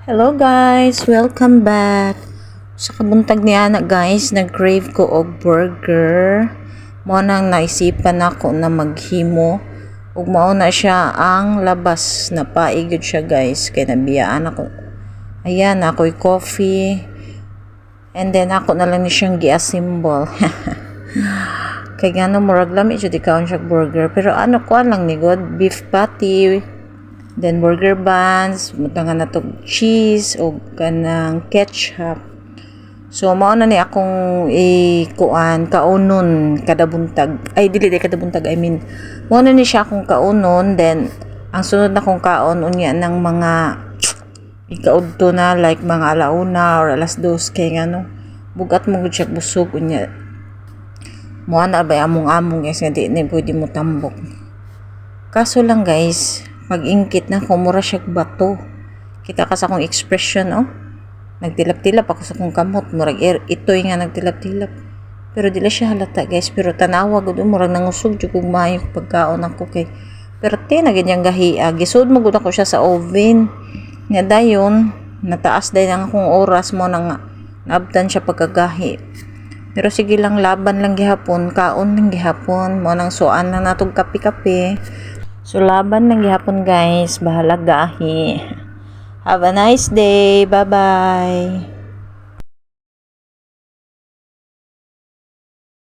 Hello guys, welcome back. Sa kabuntag ni Ana guys, nag-crave ko og burger. Mo nang naisipan ako na maghimo ug mao na siya ang labas na paigod siya guys kay nabiyaan ako. Ayan, ako'y coffee. And then ako na lang ni siyang gi-assemble. Kay ngano murag lami jud ikaw siya burger pero ano ko lang ni god beef patty. Then burger buns, mutangan na to cheese o kanang ketchup. So mao na ni akong ikuan kaunon kada buntag. Ay dili kada buntag, I mean. Mao na ni siya akong kaunon, then ang sunod na kong kaon unya ng mga ikaudto na like mga alauna or alas 2 kay ngano. Bugat mo gud siya busog unya. Mo na ba among-among guys nga di ni pwede mo tambok. Kaso lang guys, pag-ingkit na kumura siya bato. Kita ka sa akong expression, oh. Nagtilap-tilap ako sa akong kamot. Murag ito'y nga nagtilap-tilap. Pero dila siya halata, guys. Pero tanawa, gud murag nangusog, jud kong maayo pagkaon ako kay. Pero na ganyang gahiya. Gisod mo gud ako siya sa oven. Nga dayon, nataas dayon ang akong oras mo nang naabtan siya pagkagahi. Pero sige lang, laban lang gihapon, kaon lang gihapon. Mo nang suan na natong kape-kape. So, laban lang gihapon guys. Bahala gahi. Have a nice day. Bye-bye.